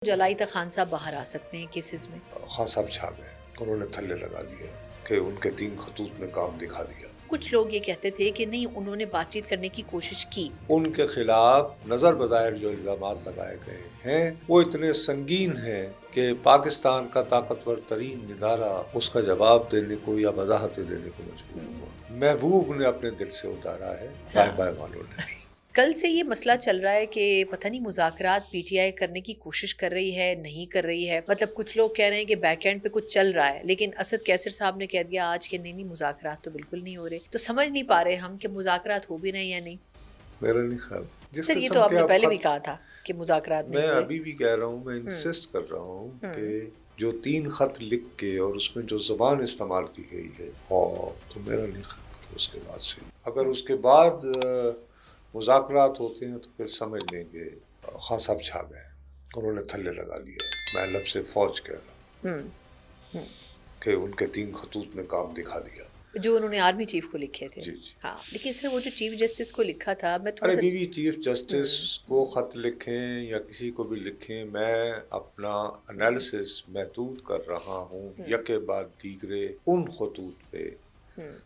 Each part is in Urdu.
جولائی تک خان صاحب باہر آ سکتے ہیں کیسز میں؟ خان صاحب چھا گئے، انہوں نے تھلے لگا لیے کہ ان کے 3 خطوط میں کام دکھا دیا۔ کچھ لوگ یہ کہتے تھے کہ نہیں، انہوں نے بات چیت کرنے کی کوشش کی۔ ان کے خلاف نظر بظاہر جو الزامات لگائے گئے ہیں وہ اتنے سنگین ہیں کہ پاکستان کا طاقتور ترین ادارہ اس کا جواب دینے کو یا وضاحتیں دینے کو مجبور ہوا۔ محبوب نے اپنے دل سے اتارا ہے، دائیں بائیں والوں نے نہیں۔ کل سے یہ مسئلہ چل رہا ہے کہ پتہ نہیں مذاکرات پی ٹی آئی کرنے کی کوشش کر رہی ہے نہیں کر رہی ہے، مطلب کچھ لوگ کہہ رہے ہیں کہ بیک اینڈ پہ کچھ چل رہا ہے، لیکن اسد کیسر صاحب نے کہہ دیا آج کہ نہیں مذاکرات تو بالکل نہیں ہو رہے، تو سمجھ نہیں پا رہے ہم کہ مذاکرات ہو بھی رہے ہیں یا نہیں۔ میرا نہیں خیال سر یہ تو آپ نے پہلے بھی کہا تھا کہ مذاکرات میں ابھی بھی کہہ رہا ہوں، میں انسسٹ کر رہا ہوں کہ جو 3 خط لکھ کے اور اس میں جو زبان استعمال کی گئی ہے تو میرا نہیں خیال کہ اس کے بعد سے اگر اس کے بعد مذاکرات ہوتے ہیں تو پھر سمجھ لیں گے خان صاحب چھا گئے، انہوں نے تھلے لگا لیے۔ میں لفظ فوج کہہ رہا ہوں کہ ان کے 3 خطوط میں کام دکھا دیا جو انہوں نے آرمی چیف کو لکھے تھے۔ جی ہاں، لیکن سر وہ جو چیف جسٹس کو لکھا تھا، میں ارے بیوی چیف جسٹس کو خط لکھیں یا کسی کو بھی لکھیں، میں اپنا انالیسس محدود کر رہا ہوں یکے بعد دیگرے ان خطوط پہ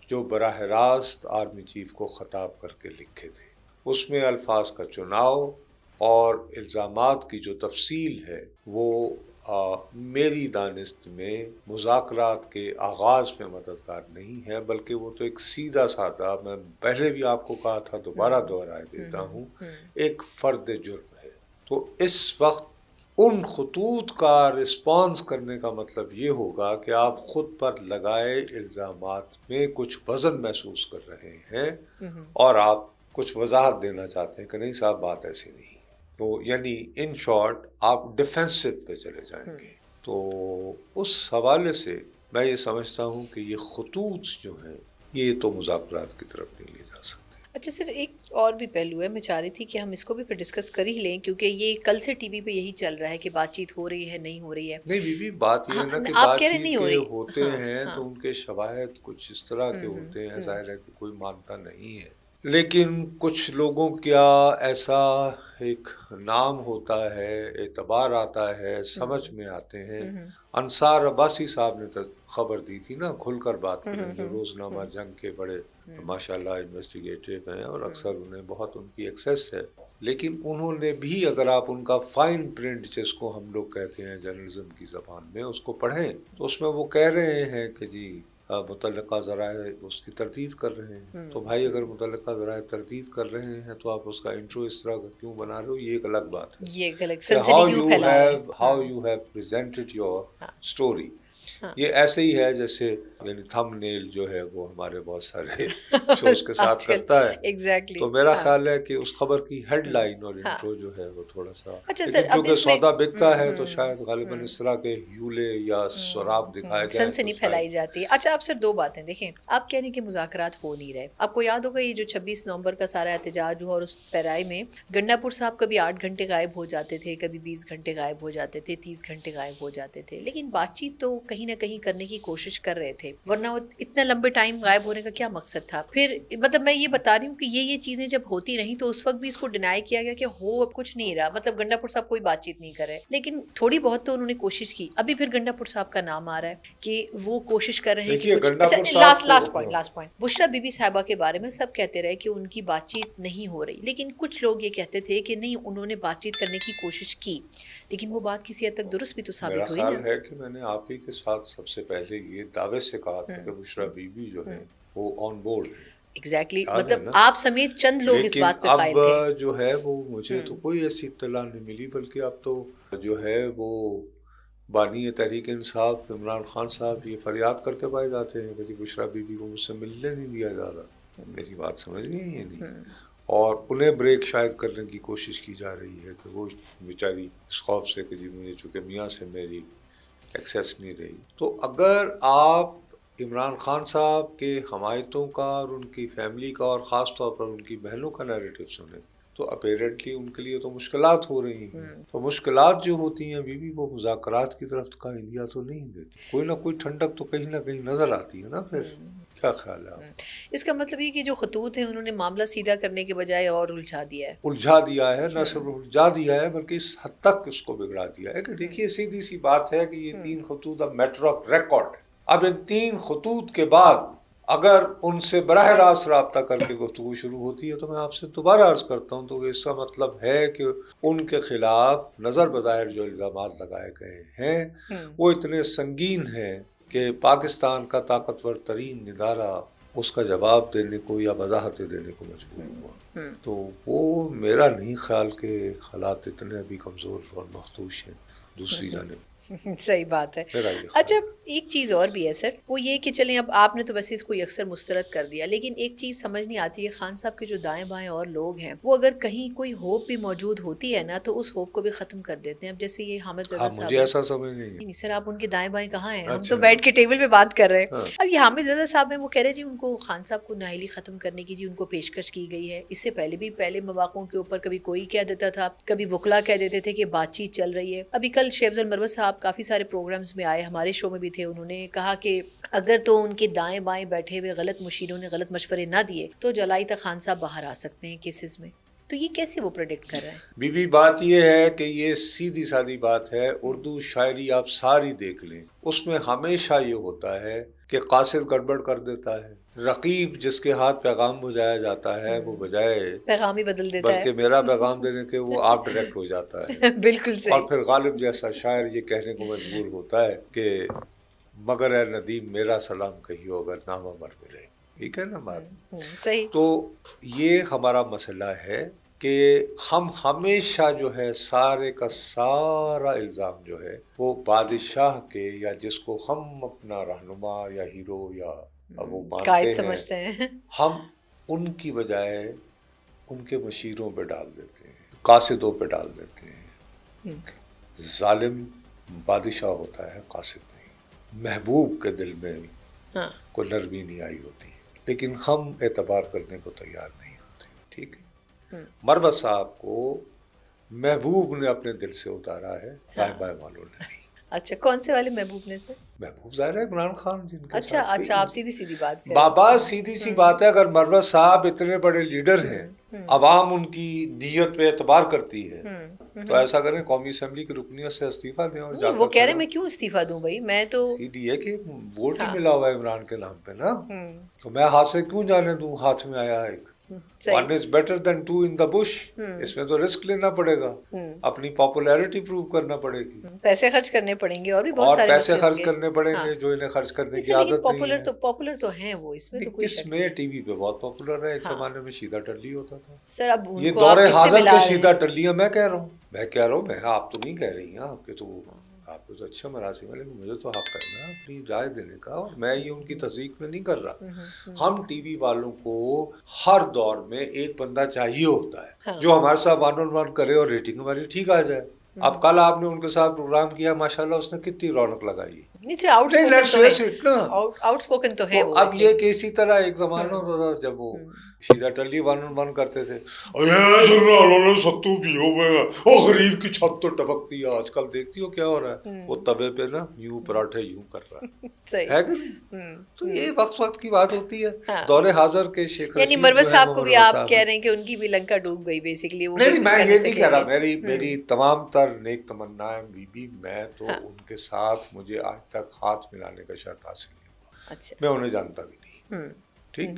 جو براہ راست آرمی چیف کو خطاب کر کے لکھے تھے۔ اس میں الفاظ کا چناؤ اور الزامات کی جو تفصیل ہے وہ میری دانست میں مذاکرات کے آغاز میں مددگار نہیں ہے، بلکہ وہ تو ایک سیدھا سادہ، میں پہلے بھی آپ کو کہا تھا دوبارہ دہرائے دیتا ہوں، ایک فرد جرم ہے۔ تو اس وقت ان خطوط کا رسپانس کرنے کا مطلب یہ ہوگا کہ آپ خود پر لگائے الزامات میں کچھ وزن محسوس کر رہے ہیں اور آپ کچھ وضاحت دینا چاہتے ہیں کہ نہیں صاحب بات ایسی نہیں، تو یعنی ان شارٹ آپ ڈیفینسو پہ چلے جائیں گے۔ تو اس حوالے سے میں یہ سمجھتا ہوں کہ یہ خطوط جو ہیں یہ تو مذاکرات کی طرف نہیں لے جا سکتے۔ اچھا سر، ایک اور بھی پہلو ہے، میں چاہ رہی تھی کہ ہم اس کو بھی پھر ڈسکس کر ہی لیں، کیونکہ یہ کل سے ٹی وی پہ یہی چل رہا ہے کہ بات چیت ہو رہی ہے نہیں ہو رہی ہے۔ نہیں بیوی، بات یہ ہے نا کہ بات چیت کے ہوتے ہیں تو ان کے شواہد کچھ اس طرح کے ہوتے ہیں، ظاہر ہے کہ کوئی مانتا نہیں ہے، لیکن کچھ لوگوں کا ایسا ایک نام ہوتا ہے، اعتبار آتا ہے، سمجھ میں آتے ہیں۔ انصار عباسی صاحب نے خبر دی تھی نا، کھل کر بات کریں، جو روزنامہ جنگ کے بڑے ماشاءاللہ انویسٹیگیٹر ہیں اور اکثر انہیں بہت ان کی ایکسیس ہے، لیکن انہوں نے بھی اگر آپ ان کا فائن پرنٹ جس کو ہم لوگ کہتے ہیں جرنلزم کی زبان میں اس کو پڑھیں تو اس میں وہ کہہ رہے ہیں کہ جی متعلقہ ذرائع اس کی تردید کر رہے ہیں۔ تو بھائی اگر متعلقہ ذرائع تردید کر رہے ہیں تو آپ اس کا انٹرو اس طرح کا کیوں بنا رہے ہو؟ یہ ایک الگ بات ہے، یہ غلط سنسنی کیوں پھیلا رہے ہیں۔ How you have presented your story, یہ ایسے ہی ہے جیسے یعنی تھم نیل جو ہے وہ ہمارے بہت سارے شوز کے ساتھ کرتا ہے۔ تو میرا خیال ہے کہ اس خبر کی ہیڈ لائن اور انٹرو جو ہے وہ تھوڑا سا، لیکن چونکہ سودا بکتا ہے تو شاید غالباً اس طرح کے ہیولے یا سراب دکھائے جائیں، سنسنی پھیلائی جاتی ہے۔ اچھا، آپ سر 2 باتیں دیکھیں، آپ کہہ رہے ہیں کہ مذاکرات ہو نہیں رہے۔ آپ کو یاد ہوگا یہ جو 26 نومبر کا سارا احتجاج ہوا اور اس پیرائی میں گنڈا پور صاحب کبھی 8 گھنٹے غائب ہو جاتے تھے، کبھی 20 گھنٹے غائب ہو جاتے تھے، 30 گھنٹے غائب ہو جاتے تھے، لیکن بات چیت تو کہیں نہ کہیں کرنے کی کوشش کر رہے تھے، ورنہ اتنا لمبے ٹائم غائب ہونے کا کیا مقصد تھا؟ پھر مطلب میں یہ بتا رہی ہوں کہ یہ چیزیں جب ہوتی رہیں تو اس وقت بھی اس کو ڈینائی کیا گیا کہ ہو اب کچھ نہیں رہا، مطلب گنڈا پور صاحب کوئی بات چیت نہیں کرے، لیکن تھوڑی بہت تو انہوں نے کوشش کی۔ ابھی پھر گنڈا پور صاحب کا نام آ رہا ہے کہ وہ کوشش کر رہے ہیں کہ last point Bushra be be صاحبہ کے بارے میں سب کہتے رہے کہ ان کی بات چیت نہیں ہو رہی، لیکن کچھ لوگ یہ کہتے تھے کہ نہیں، انہوں نے بات چیت کرنے کی کوشش کی، لیکن وہ بات کسی حد تک درست بھی تو ثابت ہوئی نا۔ میرا خیال ہے کہ میں نے آپ ہی کے ساتھ سب سے پہلے یہ دعوے سے کہا تھا کہ بشرا بی بی جو ہے وہ آن بورڈ ہے۔ ایگزیکٹلی، مطلب آپ سمیت چند لوگ اس بات پہ قائل تھے۔ اب جو ہے وہ مجھے تو کوئی ایسی اطلاع نہیں ملی، بلکہ اب تو جو ہے وہ بانی تحریک انصاف عمران خان صاحب یہ فریاد کرتے پائے جاتے ہیں کہ بشرا بی بی کو مجھ سے ملنے نہیں دیا جا رہا۔ میری بات سمجھ گئی یہ نہیں، اور انہیں بریک شاید کرنے کی کوشش کی جا رہی ہے کہ وہ بیچاری اس خوف سے کہ جی مجھے چونکہ میاں سے میری ایکسیس نہیں رہی۔ تو اگر آپ عمران خان صاحب کے حمایتوں کا اور ان کی فیملی کا اور خاص طور پر ان کی بہنوں کا نیریٹو سنیں تو اپیرنٹلی ان کے لیے تو مشکلات ہو رہی ہیں، تو مشکلات جو ہوتی ہیں بیوی وہ مذاکرات کی طرف کا انڈیا تو نہیں دیتی، کوئی نہ کوئی ٹھنڈک تو کہیں نہ کہیں نظر آتی ہے نا پھر۔ کیا خیال ہے آپ؟ اس کا مطلب یہ کہ جو خطوط ہیں انہوں نے معاملہ سیدھا کرنے کے بجائے اور الجھا دیا ہے. الجھا دیا ہے، نہ صرف الجھا دیا ہے بلکہ اس حد تک اس کو بگڑا دیا ہے کہ دیکھیے سیدھی سی بات ہے کہ یہ 3 خطوط اب میٹر آف ریکارڈ ہے. اب ان 3 خطوط کے بعد اگر ان سے براہ راست رابطہ کر کے گفتگو شروع ہوتی ہے تو میں آپ سے دوبارہ عرض کرتا ہوں تو اس کا مطلب ہے کہ ان کے خلاف نظر بظاہر جو الزامات لگائے گئے ہیں وہ اتنے سنگین ہیں کہ پاکستان کا طاقتور ترین ادارہ اس کا جواب دینے کو یا وضاحتیں دینے کو مجبور ہوا. تو وہ میرا نہیں خیال کہ حالات اتنے ابھی کمزور اور مخدوش ہیں. دوسری جانب صحیح بات ہے. اچھا ایک چیز اور بھی ہے سر، وہ یہ کہ چلیں اب آپ نے تو ویسے اس کو یکسر مسترد کر دیا، لیکن ایک چیز سمجھ نہیں آتی ہے خان صاحب کے جو دائیں بائیں اور لوگ ہیں وہ اگر کہیں کوئی ہوپ بھی موجود ہوتی ہے نا تو اس ہوپ کو بھی ختم کر دیتے ہیں. اب جیسے یہ حامد رضا صاحب، مجھے ایسا سمجھ نہیں سر آپ ان کے دائیں بائیں کہاں ہیں؟ ہم تو بیٹھ کے ٹیبل پہ بات کر رہے ہیں. اب یہ حامد رضا صاحب ہیں، وہ کہہ رہے جی ان کو خان صاحب کو نااہلی ختم کرنے کی جی ان کو پیشکش کی گئی ہے. اس سے پہلے بھی پہلے مواقعوں کے اوپر کبھی کوئی کہہ دیتا تھا، کبھی وکلا کہہ دیتے تھے کہ بات چیت چل رہی ہے. ابھی کل شیخ افضل مروت صاحب کافی سارے پروگرامز میں آئے، ہمارے شو میں بھی تھے، انہوں نے کہا کہ اگر تو ان کے دائیں بائیں بیٹھے ہوئے غلط مشیروں نے غلط مشورے نہ دیے تو جولائی تک خان صاحب باہر آ سکتے ہیں کیسز میں. تو یہ کیسے وہ پریڈکٹ کر رہے ہیں؟ بی بات یہ ہے کہ یہ سیدھی سادی بات ہے. اردو شاعری آپ ساری دیکھ لیں، اس میں ہمیشہ یہ ہوتا ہے کہ قاصد گڑبڑ کر دیتا ہے، رقیب جس کے ہاتھ پیغام بجایا جاتا ہے وہ بجائے پیغام ہی بدل دیتا ہے، بلکہ میرا پیغام دینے کے وہ آپ ڈائریکٹ ہو جاتا ہے. بالکل صحیح. اور پھر غالب جیسا شاعر یہ کہنے کو مجبور ہوتا ہے کہ مگر اے ندیم میرا سلام کہیو اگر نامہ مر ملے. ٹھیک ہے نا بات؟ صحیح. تو یہ ہمارا مسئلہ ہے کہ ہم ہمیشہ جو ہے سارے کا سارا الزام جو ہے وہ بادشاہ کے یا جس کو ہم اپنا رہنما یا ہیرو یا وہ مانتے سمجھتے ہیں، ہم ان کی بجائے ان کے مشیروں پہ ڈال دیتے ہیں، قاصدوں پہ ڈال دیتے ہیں. ظالم بادشاہ ہوتا ہے، قاصد نہیں. محبوب کے دل میں کوئی نرمی نہیں آئی ہوتی، لیکن ہم اعتبار کرنے کو تیار نہیں ہوتے. ٹھیک ہے، مروت صاحب کو محبوب نے اپنے دل سے اتارا ہے، دائیں بائیں والوں نے نہیں. اچھا کون سے والے محبوب نے سر؟ محبوب ظاہر ہے عمران خان جن کے اچھا آپ سیدھی بات کریں. بابا سیدھی سی بات ہے، اگر مروت صاحب اتنے بڑے لیڈر ہیں، عوام ان کی نیت پہ اعتبار کرتی ہے تو ایسا کریں قومی اسمبلی کی رکنیت سے استعفیٰ دیں. اور وہ کہہ رہے میں کیوں استعفیٰ دوں بھائی، میں تو سیدھی ہے کہ ووٹ ہی ملا ہوا ہے عمران کے نام پہ نا، تو میں ہاتھ سے کیوں جانے دوں، ہاتھ میں آیا ایک. One is better than two in the bush. اس میں تو رسک لینا پڑے گا، اپنی پاپولیرٹی پروو کرنا پڑے گی، پیسے خرچ کرنے پڑیں گے اور بھی بہت سارے پیسے خرچ کرنے پڑیں گے جو انہیں خرچ کرنے کی عادت نہیں ہے. پاپولر تو ہیں وہ، اس میں تو کوئی اس میں ٹی وی پہ بہت پاپولر ہے. ایک زمانے میں شیدہ ٹلی ہوتا تھا سر. اب یہ دور حاضر کے شیدہ ٹلیاں میں کہہ رہا ہوں، میں آپ تو نہیں کہہ رہی ہیں، آپ کے تو آپ کو تو اچھا مراسم ہے، لیکن مجھے تو حق کرنا اپنی رائے دینے کا، اور میں یہ ان کی تصدیق میں نہیں کر رہا. ہم ٹی وی والوں کو ہر دور میں ایک بندہ چاہیے ہوتا ہے جو ہمارے ساتھ ون آن ون کرے اور ریٹنگ ہماری ٹھیک آ جائے. اب کل آپ نے ان کے ساتھ پروگرام کیا، ماشاءاللہ اس نے کتنی رونق لگائی. اب یہ کہ اسی طرح ایک زمانہ ہوتا تھا جب وہ شیدہ ٹلی ون آن ون کرتے تھے، ستو بھی ہو گئے او غریب کی چھت تو ٹپکتی ہے. آج کل دیکھتی ہو کیا ہو رہا ہے، وہ توے پہ نا یوں پراٹھے یوں کر رہا ہے کہ نہیں. تو یہ وقت کی بات ہوتی ہے. دور حاضر کے شیخ یعنی مروت صاحب کو بھی آپ کہہ رہے ہیں کہ ان کی بھی لنکا ڈوب گئی بیسیکلی. نہیں میں یہ نہیں کہہ رہا، میری تمام تر نیک تمنائیں بی میں تو ان کے ساتھ مجھے آج تک ہاتھ ملانے کا شرف حاصل نہیں ہوا. میں انہیں جانتا بھی نہیں. ٹھیک،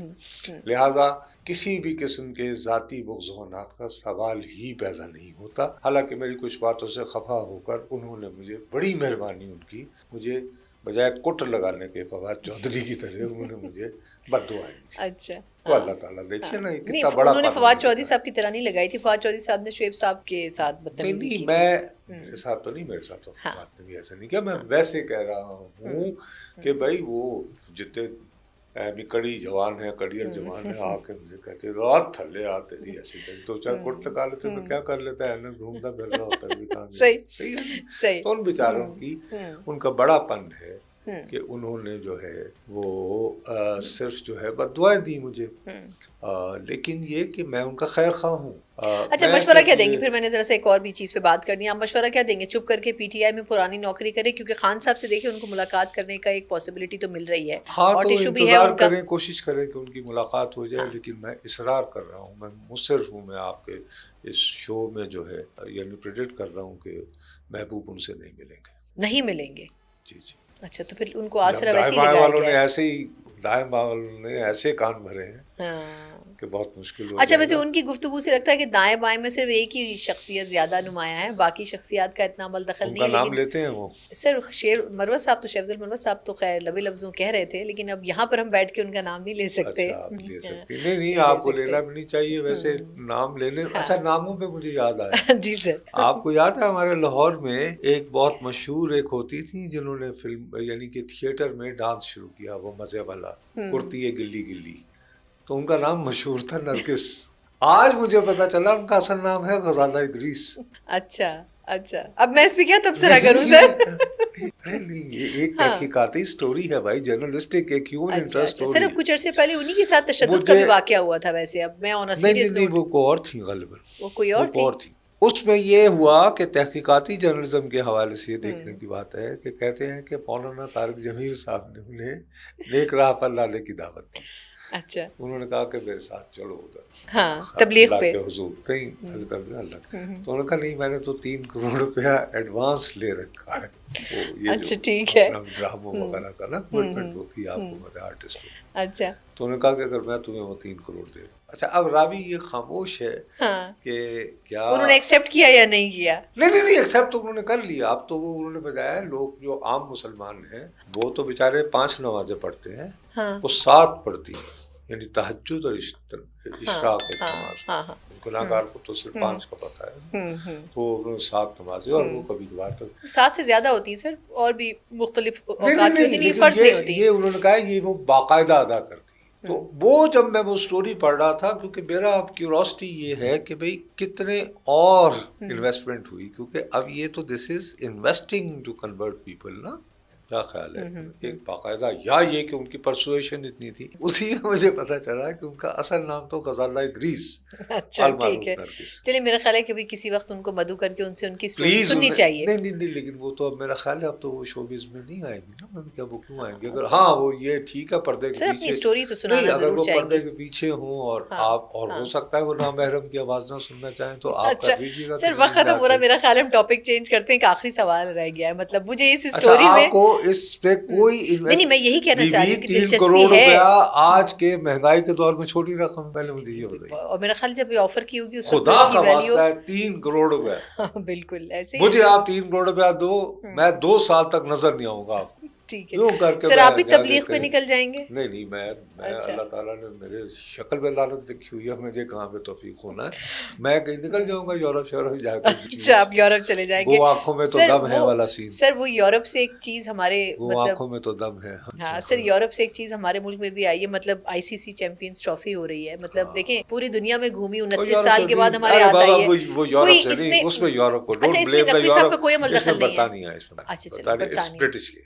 لہذا کسی بھی قسم کے ذاتی بغض و عناد کا سوال ہی پیدا نہیں ہوتا. حالانکہ میری کچھ باتوں سے خفا ہو کر انہوں نے مجھے بڑی مہربانی ان کی، مجھے بجائے کٹ لگانے کے فواد چودھری کی طرح انہوں نے مجھے بد دعائیں دی. اچھا تو اللہ تعالیٰ دیکھیے نا کتنا بڑا. انہوں نے فواد چودھری صاحب کی طرح نہیں لگائی تھی، فواد چودھری صاحب نے شعیب صاحب کے ساتھ بدتمیزی کی. میں میرے ساتھ تو نہیں، میرے ساتھ تو فواد نے بھی ایسا نہیں کیا. میں ویسے کہہ رہا ہوں کہ بھائی وہ جتنے کڑی جوان ہے، کڑیل جوان ہے، آ کے مجھے کہتے رات تھلے آ تیری ایسی تیسی، دو چار کوٹ لگا لیتے میں کیا کر لیتا ہے، گھومتا پھر رہا ہوتا ہے. صحیح ہے. تو ان بیچاروں کی ان کا بڑا پن ہے کہ انہوں نے جو ہے وہ صرف جو ہے بد دعائیں دی مجھے، لیکن یہ کہ میں ان کا خیر خواہ ہوں. اچھا مشورہ کیا دیں گے پھر؟ میں نے ذرا سے ایک اور بھی چیز پہ بات کرنی ہے. آپ مشورہ کیا دیں گے؟ چپ کر کے پی ٹی آئی میں پرانی نوکری کرے؟ کیونکہ خان صاحب سے دیکھیں ان کو ملاقات کرنے کا ایک پاسبلٹی تو مل رہی ہے. ہاں اور تو ٹیشو بھی ہے انتظار ان کا. کریں، کوشش کریں کہ ان کی ملاقات ہو جائے. لیکن میں اصرار کر رہا ہوں، میں مصر ہوں، میں آپ کے اس شو میں جو ہے یعنی پریڈکٹ کر رہا ہوں کہ محبوب ان سے نہیں ملیں گے. نہیں ملیں گے؟ جی جی. اچھا تو پھر ان کو آسرا دائیں ویسے ہی بائیں لگایا والوں گیا نے ہے. ایسے ہی دائیں بائیں والوں نے ایسے کان بھرے ہیں ہاں کہ بہت مشکل ہو اچھا جائے ویسے گا. ان کی گفتگو سے لگتا ہے کہ دائیں بائیں میں صرف ایک ہی شخصیت زیادہ نمایاں ہے، باقی شخصیات کا اتنا عمل دخل ان نہیں کا ہے. نام لیکن لیتے ہیں وہ. سر مروت صاحب تو شیخ مروت صاحب تو خیر لبے لفظوں کہہ رہے تھے، لیکن اب یہاں پر ہم بیٹھ کے ان کا نام نہیں لے سکتے. اچھا آپ لے سکتے؟ نہیں نہیں، آپ کو لینا بھی نہیں چاہیے ویسے نام لینے. اچھا ناموں پہ مجھے یاد آیا. جی سر. آپ کو یاد ہے ہمارے لاہور میں ایک بہت مشہور ایک ہوتی تھی جنہوں نے فلم یعنی کہ تھیٹر میں ڈانس شروع کیا، وہ مزے والا کرتی ہے گلی گلی، تو ان کا نام مشہور تھا نرگس. آج مجھے پتا چلا ان کا اصل نام ہے غزالہ ادریس. اچھا اچھا اب میں اس پہ کیا تبصرہ کروں سر؟ ارے نہیں، یہ ایک تحقیقاتی سٹوری ہے بھائی، جرنلسٹک ایک ہیومن انٹرسٹ اچھا سٹوری. سر اب کچھ عرصے پہلے انہی کے ساتھ تشدد کا بھی واقعہ ہوا تھا ویسے. اب میں آن اے سیریس نہیں، نوٹ. وہ کوئی اور تھی غالباً. وہ کوئی اور تھی. اس میں یہ ہوا کہ تحقیقاتی جرنلزم کے حوالے سے یہ دیکھنے کی بات ہے کہ کہتے ہیں کہ مولانا طارق جمیل صاحب نے انہیں نیک راہ پر لانے کی دعوت دی. اچھا انہوں نے کہا کہ میرے ساتھ چلو ادھر ہاں تبلیغ اللہ پہ کے حضور کہیں اللہ. تو انہوں نے کہا نہیں، میں نے تو 3 کروڑ روپیہ ایڈوانس لے رکھا ہے. وہ یہ اچھا جو ٹھیک ہے. ڈراموں وغیرہ کا نا کمٹمنٹ ہوتی ہے آپ کو پتہ ہے آرٹسٹ کو. اچھا تو انہوں نے کہا کہ اگر میں تمہیں وہ 3 کروڑ دے دوں. اچھا اب راوی یہ خاموش ہے کہ کیا انہوں نے ایکسیپٹ کیا یا نہیں کیا؟ نہیں ایکسیپٹ تو انہوں نے کر لیا. اب تو وہ انہوں نے بجایا لوگ جو عام مسلمان ہیں وہ تو بیچارے 5 نمازیں پڑھتے ہیں، وہ 7 پڑھتی ہیں، یعنی تہجد اور اشراق ایک نماز. گناہگار کو تو صرف 5 کا پتہ ہے، تو انہوں نے 7 نمازیں، اور وہ کبھی کبھار 7 سے زیادہ ہوتی ہیں سر، اور بھی مختلف اوقات نہیں ہوتی ہیں، فرض نہیں ہوتی. یہ انہوں نے کہا یہ وہ باقاعدہ ادا کرتی. تو وہ جب میں وہ سٹوری پڑھ رہا تھا، کیونکہ میرا اب کیوریوسٹی یہ ہے کہ بھئی کتنے اور انویسٹمنٹ ہوئی، کیونکہ اب یہ تو this is investing to convert people نا. کیا خیال ہے ایک باقاعدہ، یا یہ کہ ان کی پرسویشن اتنی تھی. اسی میں مجھے پتا چلا کہ ان کا اصل نام تو غزالہ ادریس. اچھا ٹھیک ہے. چلیے میرا خیال ہے کہ کسی وقت ان کو مدعو کر کے ان سے ان کی سٹوری سننی چاہیے. نہیں لیکن وہ تو اب میرا خیال ہے اب تو وہ شوبز میں نہیں آئیں گی نا. کیا وہ کیوں آئیں گے؟ اگر ہاں وہ یہ ٹھیک ہے پردے کے پیچھے اسٹوری تو سنانا اگر ضرور وہ چاہیں پردے گے. کے پیچھے ہوں اور آپ اور ہو سکتا ہے وہ نامحرم کی آواز نہ سننا چاہیں تو آپ کر دیجیے گا. سر وقت ختم ہو رہا ہے، میرا خیال ہے ہم ٹاپک چینج کرتے ہیں. ایک آخری سوال رہ گیا ہے، مطلب مجھے اس اسٹوری میں آپ کو اس پہ کوئی نہیں میں یہی کہنا چاہ رہی ہوں کہ 3 کروڑ روپیہ آج کے مہنگائی کے دور میں چھوٹی رقم. پہلے مجھے یہ بتائیے، اور میرا خیال جب یہ آفر کی ہوگی اس خدا کا واسطہ ہے 3 کروڑ روپیہ بالکل ایسے مجھے آپ 3 کروڑ روپیہ دو، میں 2 سال تک نظر نہیں آؤں گا آپ کو. ٹھیک ہے سر، آپ بھی تبلیغ پہ نکل جائیں گے؟ نہیں میں اللہ تعالیٰ نے میرے شکل میں لعنت لکھی ہوئی ہے، مجھے کہاں پہ توفیق ہونا ہے. میں کہیں نکل جاؤں گا یورپ شورپ جا کے. اچھا آپ یورپ چلے جائیں گے؟ وہ آنکھوں میں تو دم ہے والا سین. سر وہ یورپ سے ایک چیز ہمارے وہ آنکھوں میں تو دم ہے. ہاں سر یورپ سے ایک چیز ہمارے ملک میں بھی آئی ہے، مطلب آئی سی سی چیمپئنز ٹرافی ہو رہی ہے. مطلب دیکھیں پوری دنیا میں گھومی، 29 سال کے بعد ہمارے ہاتھ آئی ہے. وہ یورپ سے نہیں، اس میں یورپ کو اچھا اس میں نقوی صاحب کا کوئی عمل دخل نہیں ہے. برطانیہ ہے اس میں. اچھا چلو برٹش کے.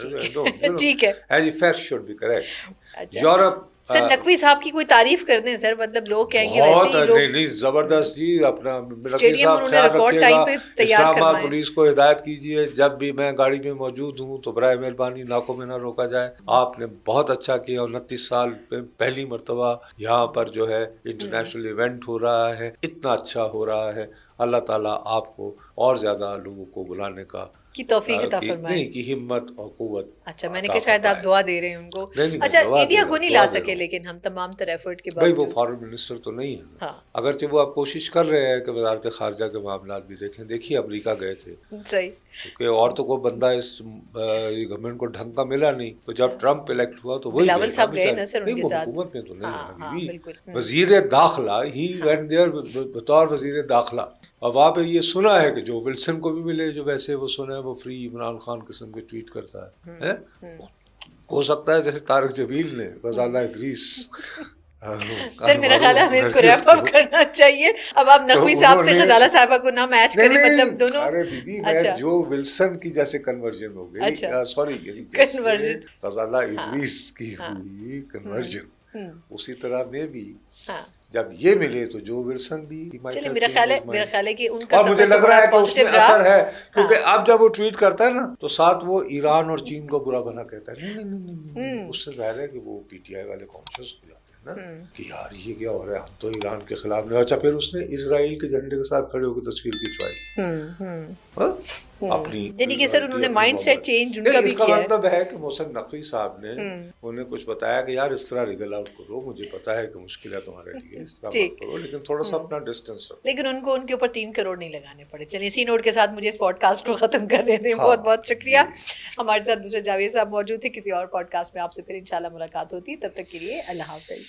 ٹھیک ہے. As a fact should be correct. Europe sir Naqvi صاحب کی کوئی تعریف کر دیں سر، مطلب لوگ کہیں گے بہت نہیں زبردست جی. اپنا نقوی صاحب خیال رکھیے گا. اسلام آباد پولیس کو ہدایت کیجیے جب بھی میں گاڑی میں موجود ہوں تو برائے مہربانی ناکوں میں نہ روکا جائے. آپ نے بہت اچھا کیا. 29 سال میں پہلی مرتبہ یہاں پر جو ہے انٹرنیشنل ایونٹ ہو رہا ہے، اتنا اچھا ہو رہا ہے. اللہ تعالیٰ آپ کو اور زیادہ لوگوں کو بلانے کی توفیق عطا فرمائے، کی ہمت اور قوت. اچھا میں نے کہا شاید آپ دعا دے رہے ہیں ان کو. اچھا انڈیا کو نہیں لا سکے لیکن ہم تمام تر ایفرٹ کے بعد. وہ فارن منسٹر تو نہیں ہے، اگرچہ وہ اب کوشش کر رہے ہیں کہ وزارت خارجہ کے معاملات بھی دیکھیں. دیکھیے امریکہ گئے تھے صحیح، کیونکہ اور تو کوئی بندہ اس گورنمنٹ کو ڈھنگ کا ملا نہیں. تو جب ٹرمپ الیکٹ ہوا تو وہی بلاول صاحب گئے نا سر ان کے ساتھ. حکومت میں تو نہیں ہے، وزیر داخلہ ہی وینٹ دیئر بطور وزیر داخلہ. اور وہاں پہ یہ سنا ہے کہ جو ولسن کو بھی ملے، جو ویسے وہ سنا ہے وہ فری عمران خان قسم کے ٹویٹ کرتا ہے. ہو سکتا ہے جیسے طارق جمیل نے غزالہ ادریس. سر میرا خیال ہے ہمیں اس کو ریپ اپ کرنا چاہیے. اب آپ نقوی صاحب سے غزالہ صاحبہ کو نہ میچ کریں، مطلب دونوں. ارے بی میں جو ولسن کی جیسے کنورژن ہو گئی، سوری غزالہ ادریس کی ہوئی کنورژن، اسی طرح میں بھی جب یہ ملے تو جو ولسن بھی. چلے میرا خیال ہے کہ ان کا اور مجھے لگ رہا ہے کہ اس میں اثر ہے, کیونکہ اب جب وہ ٹویٹ کرتا ہے نا تو ساتھ وہ ایران اور چین کو برا بھلا کہتا ہے. نہیں, اس سے ظاہر ہے کہ وہ پی ٹی آئی والے کانشیس ہو جاتے ہیں نا کہ یار یہ کیا ہو رہا ہے, ہم تو ایران کے خلاف نہیں. اچھا پھر اس نے اسرائیل کے جھنڈے کے ساتھ کھڑے ہو کے تصویر کھنچوائی اپنی, یعنی کہ سر انہوں نے مائنڈ سیٹ چینج ان کا بھی کیا ہے. اس کا مطلب ہے کہ محسن نقوی صاحب نے انہیں کچھ بتایا کہ یار اس طرح ریگل آؤٹ کرو, مجھے پتا ہے کہ مشکل ہے تمہارے لیے, اس طرح مت کرو, لیکن تھوڑا سا اپنا ڈسٹینس رکھو. لیکن ان کو ان کے اوپر 3 کروڑ نہیں لگانے پڑے. چلیے اسی نوٹ کے ساتھ مجھے اس پوڈ کاسٹ کو ختم کرنے دیں. بہت بہت شکریہ. ہمارے ساتھ دوسرے جاوید صاحب موجود تھے. کسی اور پوڈ کاسٹ میں آپ سے پھر انشاءاللہ ملاقات ہوتی. تب تک کے لیے اللہ حافظ.